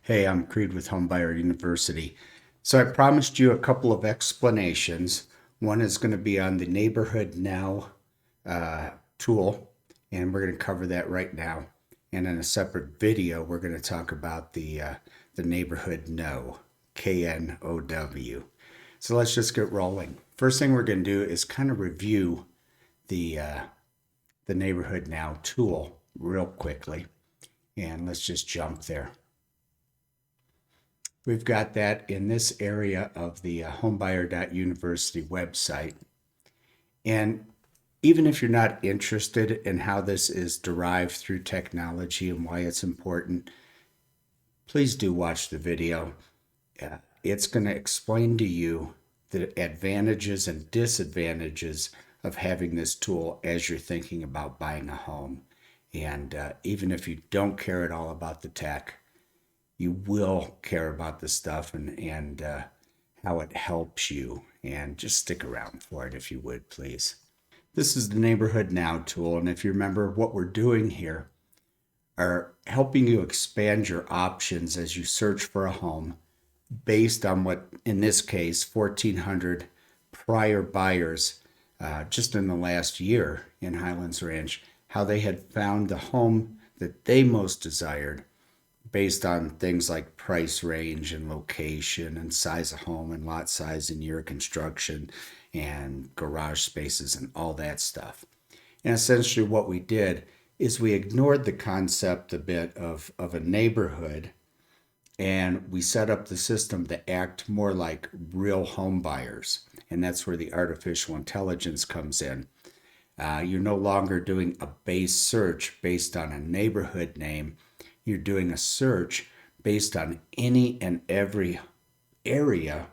Hey, I'm Creed with Homebuyer University. So I promised you a couple of explanations. One is going to be on the Neighborhood Now tool, and we're going to cover that right now. And in a separate video, we're going to talk about the Neighborhood Know, K-N-O-W. So let's just get rolling. First thing we're going to do is kind of review the uh, the Neighborhood Now tool real quickly, and let's just jump there. We've got that in this area of the homebuyer.university website. And even if you're not interested in how this is derived through technology and why it's important, please do watch the video. It's going to explain to you the advantages and disadvantages of having this tool as you're thinking about buying a home. And even if you don't care at all about the tech, you will care about the stuff and how it helps you. And just stick around for it if you would, please. This is the Neighborhood Now tool. And if you remember, what we're doing here are helping you expand your options as you search for a home based on what, in this case, 1,400 prior buyers just in the last year in Highlands Ranch, how they had found the home that they most desired based on things like price range and location and size of home and lot size and year of construction and garage spaces and all that stuff. And essentially what we did is we ignored the concept a bit of a neighborhood, and we set up the system to act more like real home buyers. And that's where the artificial intelligence comes in. You're no longer doing a base search based on a neighborhood name. You're doing a search based on any and every area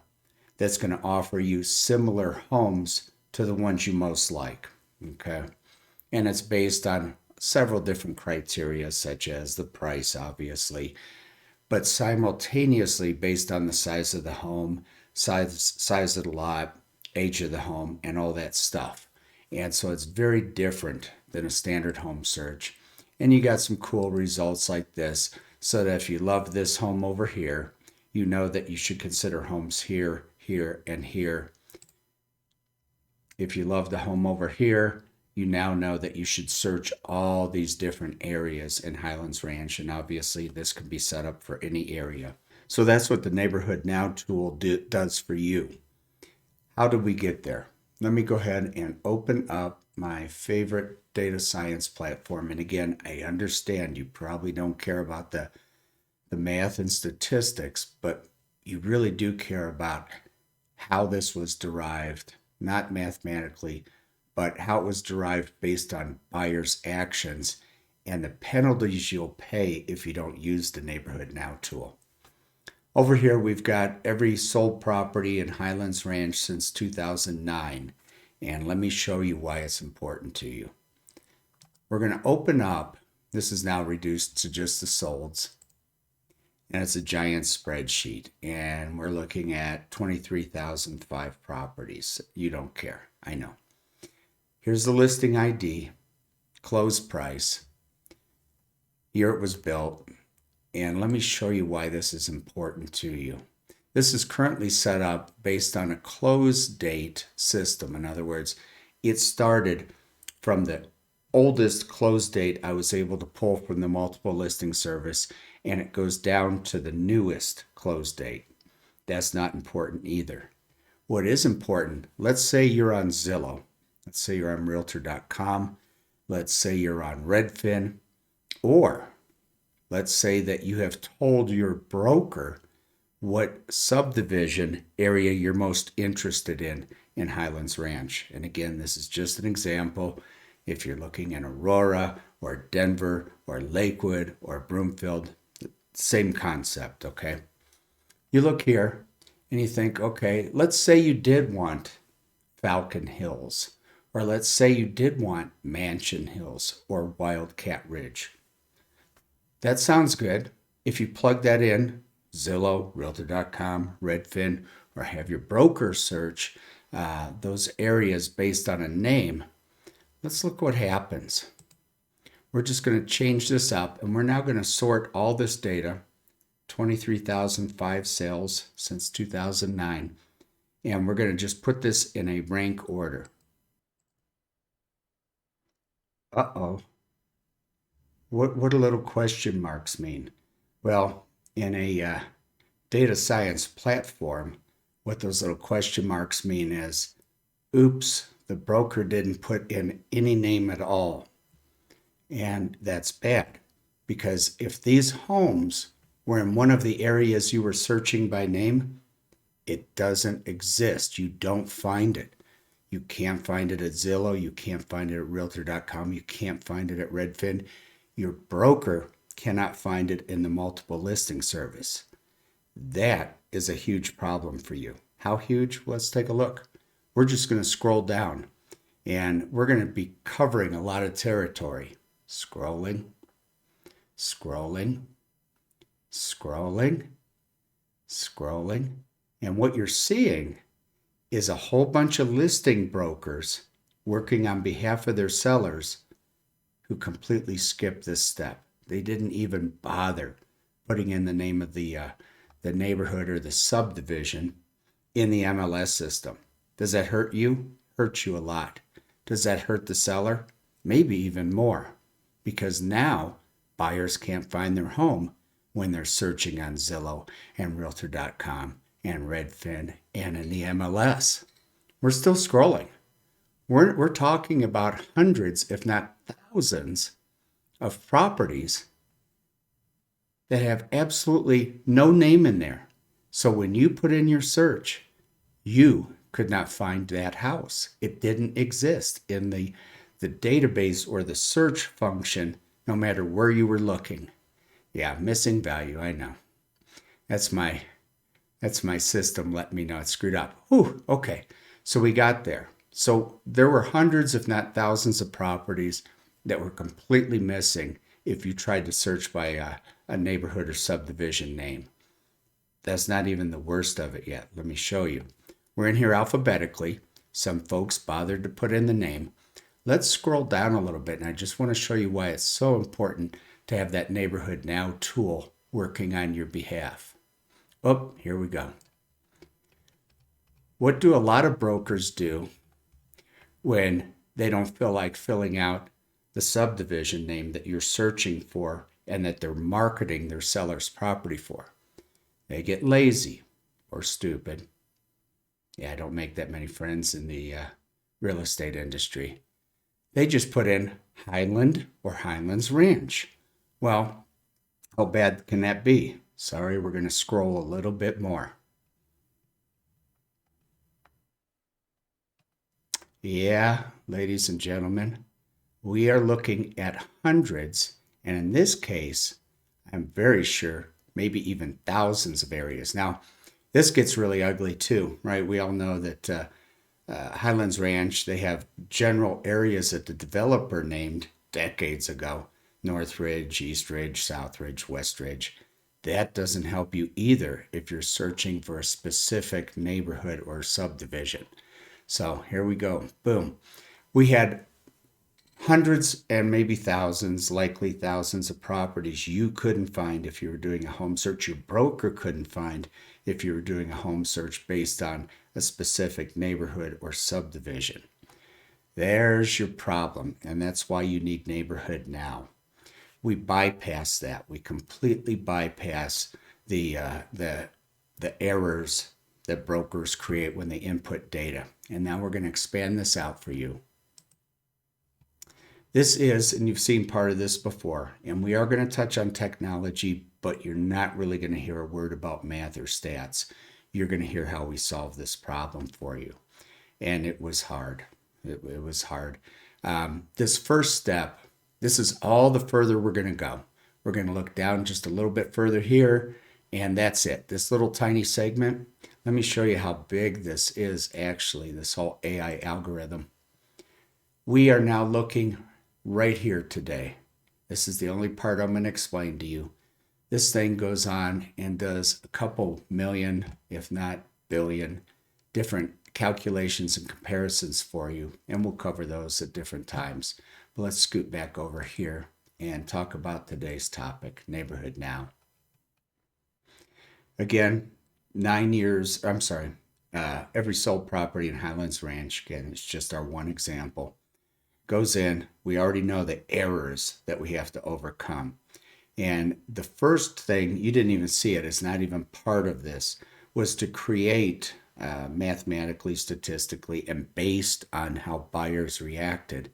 that's going to offer you similar homes to the ones you most like. Okay. And it's based on several different criteria, such as the price, obviously, but simultaneously based on the size of the home, size of the lot, age of the home, and all that stuff. And so it's very different than a standard home search. And you got some cool results like this, so that if you love this home over here, you know that you should consider homes here, here, and here. If you love the home over here, you now know that you should search all these different areas in Highlands Ranch. And obviously this can be set up for any area. So that's what the Neighborhood Now tool does for you. How did we get there? Let me go ahead and open up my favorite data science platform. And again, I understand you probably don't care about the math and statistics, but you really do care about how this was derived, not mathematically, but how it was derived based on buyers' actions and the penalties you'll pay if you don't use the Neighborhood Now tool. Over here, we've got every sold property in Highlands Ranch since 2009. And let me show you why it's important to you. We're going to open up, this is now reduced to just the solds, and it's a giant spreadsheet. And we're looking at 23,005 properties. You don't care, I know. Here's the listing ID, close price, year it was built, and let me show you why this is important to you. This is currently set up based on a close date system. In other words, it started from the oldest close date I was able to pull from the multiple listing service, and it goes down to the newest close date. That's not important either. What is important, let's say you're on Zillow. Let's say you're on realtor.com. Let's say you're on Redfin. Or let's say that you have told your broker what subdivision area you're most interested in Highlands Ranch. And again, this is just an example. If you're looking in Aurora or Denver or Lakewood or Broomfield, same concept, okay? You look here and you think, okay, let's say you did want Falcon Hills, or let's say you did want Mansion Hills or Wildcat Ridge. That sounds good. If you plug that in, Zillow, Realtor.com, Redfin, or have your broker search those areas based on a name, let's look what happens. We're just going to change this up, and we're now going to sort all this data 23,005 sales since 2009. And we're going to just put this in a rank order. Uh-oh. What do little question marks mean? Well, in a data science platform, what those little question marks mean is, oops, the broker didn't put in any name at all. And that's bad, because if these homes were in one of the areas you were searching by name, it doesn't exist. You don't find it. You can't find it at Zillow. You can't find it at realtor.com. You can't find it at Redfin. Your broker cannot find it in the multiple listing service. That is a huge problem for you. How huge? Let's take a look. We're just going to scroll down, and we're going to be covering a lot of territory. Scrolling, scrolling, scrolling, scrolling. And what you're seeing is a whole bunch of listing brokers working on behalf of their sellers who completely skipped this step. They didn't even bother putting in the name of the neighborhood or the subdivision in the MLS system. Does that hurt you? Hurts you a lot. Does that hurt the seller? Maybe even more, because now buyers can't find their home when they're searching on Zillow and realtor.com and Redfin and in the MLS. We're still scrolling. We're talking about hundreds, if not thousands, of properties that have absolutely no name in there. So when you put in your search, you could not find that house. It didn't exist in the database or the search function, no matter where you were looking. Yeah, missing value, I know. That's my system letting me know it's screwed up. Whew, okay, so we got there. So there were hundreds, if not thousands, of properties that were completely missing if you tried to search by a neighborhood or subdivision name. That's not even the worst of it yet. Let me show you. We're in here alphabetically. Some folks bothered to put in the name. Let's scroll down a little bit, and I just want to show you why it's so important to have that Neighborhood Now tool working on your behalf. Oh, here we go. What do a lot of brokers do when they don't feel like filling out the subdivision name that you're searching for and that they're marketing their seller's property for? They get lazy or stupid. Yeah, I don't make that many friends in the real estate industry. They just put in Highland or Highlands Ranch. Well, how bad can that be? Sorry, we're going to scroll a little bit more. Yeah, ladies and gentlemen, we are looking at hundreds, and in this case, I'm very sure maybe even thousands of areas. Now, this gets really ugly too, right? We all know that Highlands Ranch, they have general areas that the developer named decades ago: North Ridge, East Ridge, South Ridge, West Ridge. That doesn't help you either if you're searching for a specific neighborhood or subdivision. So here we go. Boom. We had hundreds and maybe thousands, likely thousands of properties you couldn't find if you were doing a home search. Your broker couldn't find if you were doing a home search based on a specific neighborhood or subdivision. There's your problem, and that's why you need Neighborhood Now. We bypass that. We completely bypass the errors that brokers create when they input data. And now we're going to expand this out for you. This is, and you've seen part of this before, and we are going to touch on technology, but you're not really going to hear a word about math or stats. You're going to hear how we solve this problem for you. And it was hard. It was hard. This first step, this is all the further we're going to go. We're going to look down just a little bit further here, and that's it. This little tiny segment. Let me show you how big this is actually, this whole AI algorithm. We are now looking right here today. This is the only part I'm going to explain to you. This thing goes on and does a couple million, if not billion, different calculations and comparisons for you, and we'll cover those at different times. But let's scoot back over here and talk about today's topic, Neighborhood Now. Again, 9 years, I'm sorry, every sold property in Highlands Ranch, again, it's just our one example, goes in. We already know the errors that we have to overcome. And the first thing, you didn't even see it, it's not even part of this, was to create mathematically, statistically, and based on how buyers reacted.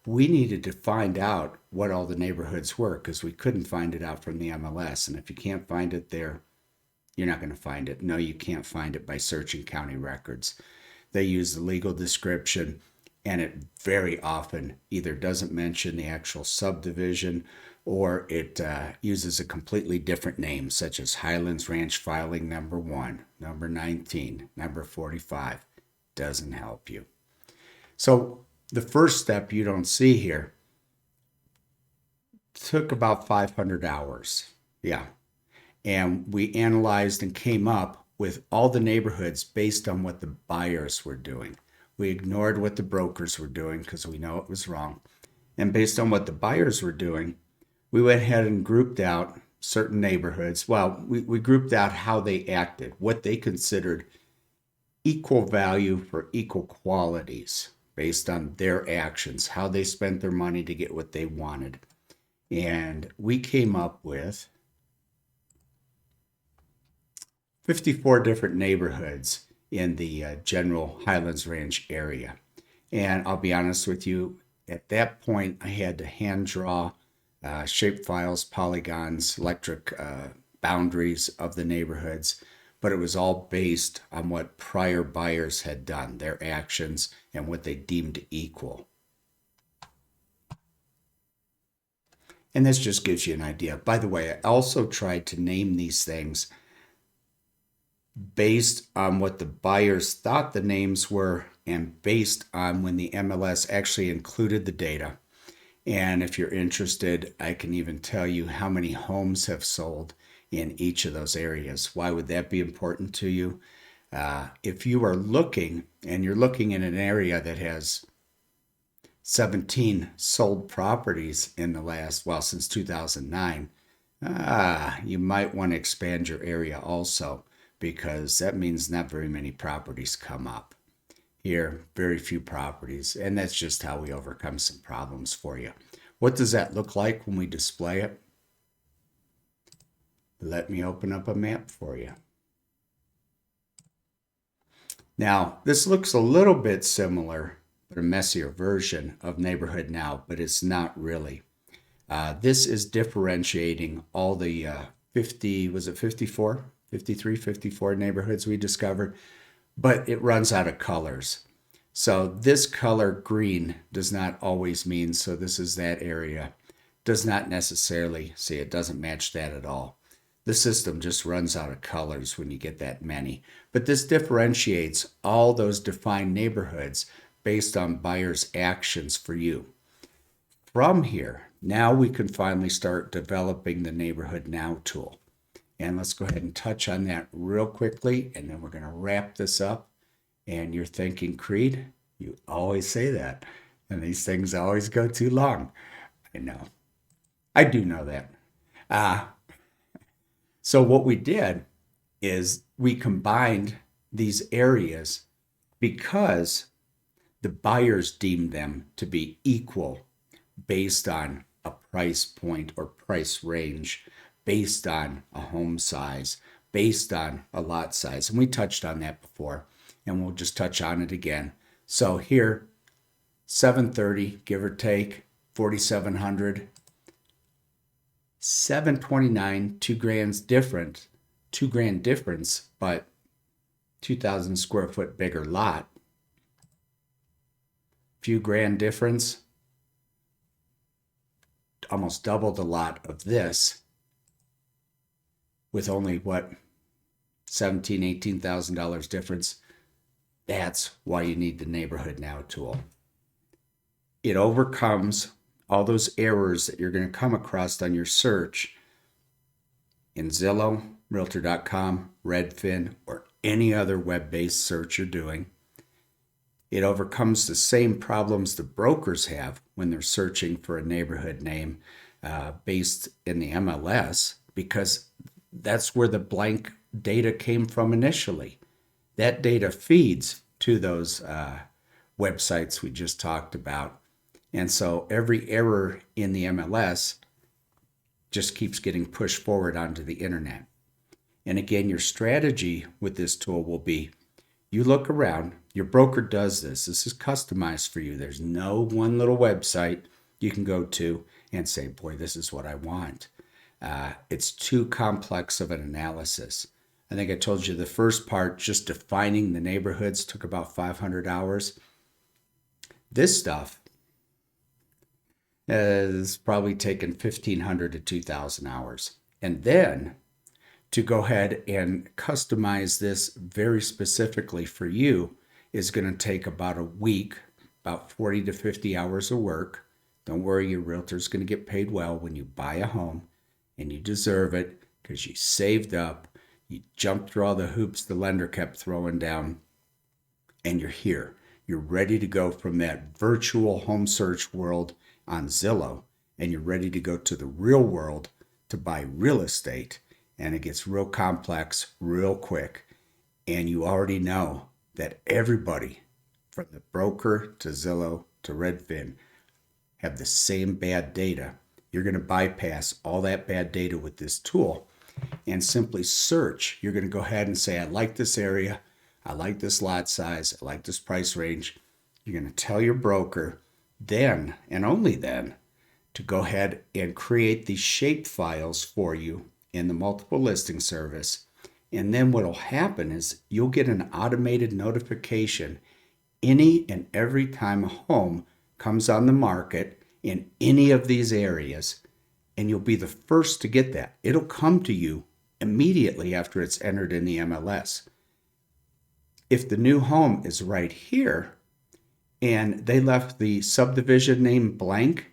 We needed to find out what all the neighborhoods were because we couldn't find it out from the MLS. And if you can't find it there, you're not going to find it. No, you can't find it by searching county records. They use the legal description, and it very often either doesn't mention the actual subdivision or it uses a completely different name, such as Highlands Ranch filing number 1, number 19, number 45. Doesn't help you. So the first step you don't see here took about 500 hours. Yeah. And we analyzed and came up with all the neighborhoods based on what the buyers were doing. We ignored what the brokers were doing because we know it was wrong. And based on what the buyers were doing, we went ahead and grouped out certain neighborhoods. Well, we grouped out how they acted, what they considered equal value for equal qualities based on their actions, how they spent their money to get what they wanted. And we came up with 54 different neighborhoods in the general Highlands Ranch area. And I'll be honest with you, at that point, I had to hand draw shape files, polygons, electric boundaries of the neighborhoods, but it was all based on what prior buyers had done, their actions, and what they deemed equal. And this just gives you an idea. By the way, I also tried to name these things based on what the buyers thought the names were and based on when the MLS actually included the data. And if you're interested, I can even tell you how many homes have sold in each of those areas. Why would that be important to you? If you are looking and you're looking in an area that has 17 sold properties in the last, well, since 2009, you might want to expand your area also, because that means not very many properties come up. Here, very few properties, and that's just how we overcome some problems for you. What does that look like when we display it? Let me open up a map for you. Now, this looks a little bit similar, but a messier version of Neighborhood Now, but it's not really. This is differentiating all the 50, was it 54? 53, 54 neighborhoods we discovered, but it runs out of colors. So this color green does not always mean, so this is that area, does not necessarily, see, it doesn't match that at all. The system just runs out of colors when you get that many. But this differentiates all those defined neighborhoods based on buyers' actions for you. From here, now we can finally start developing the Neighborhood Now tool. And let's go ahead and touch on that real quickly, and then we're going to wrap this up. And you're thinking, Creed, you always say that, and these things always go too long. I know. I do know that. So what we did is we combined these areas because the buyers deemed them to be equal based on a price point or price range, based on a home size, based on a lot size. And we touched on that before, and we'll just touch on it again. So here, 730, give or take, 4,700, 729, $2,000 difference, but 2,000 square foot bigger lot. Few grand difference, almost double the lot of this, with only what, $17,000, $18,000 difference. That's why you need the Neighborhood Now tool. It overcomes all those errors that you're going to come across on your search in Zillow, Realtor.com, Redfin, or any other web-based search you're doing. It overcomes the same problems the brokers have when they're searching for a neighborhood name based in the MLS, because that's where the blank data came from initially. That data feeds to those websites we just talked about. And so every error in the MLS just keeps getting pushed forward onto the internet. And again, your strategy with this tool will be you look around, your broker does this. This is customized for you. There's no one little website you can go to and say, boy, this is what I want. It's too complex of an analysis. I think I told you the first part, just defining the neighborhoods, took about 500 hours. This stuff has probably taken 1,500 to 2,000 hours. And then to go ahead and customize this very specifically for you is going to take about a week, about 40 to 50 hours of work. Don't worry, your realtor's going to get paid well when you buy a home, and you deserve it because you saved up, you jumped through all the hoops the lender kept throwing down, and you're here. You're ready to go from that virtual home search world on Zillow, and you're ready to go to the real world to buy real estate. And it gets real complex real quick. And you already know that everybody from the broker to Zillow to Redfin have the same bad data. You're going to bypass all that bad data with this tool and simply search. You're going to go ahead and say, I like this area. I like this lot size. I like this price range. You're going to tell your broker then and only then to go ahead and create these shape files for you in the multiple listing service. And then what will happen is you'll get an automated notification any and every time a home comes on the market in any of these areas, and you'll be the first to get that. It'll come to you immediately after it's entered in the MLS. If the new home is right here and they left the subdivision name blank,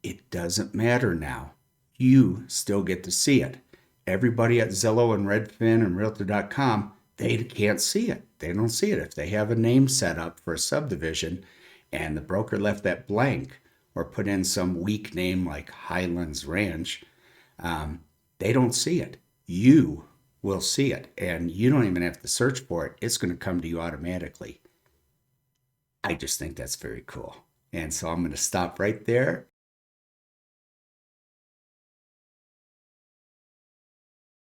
it doesn't matter now. You still get to see it. Everybody at Zillow and Redfin and Realtor.com, they can't see it. They don't see it. If they have a name set up for a subdivision and the broker left that blank or put in some weak name like Highlands Ranch, they don't see it. You will see it, and you don't even have to search for it. It's going to come to you automatically. I just think that's very cool. And so I'm going to stop right there.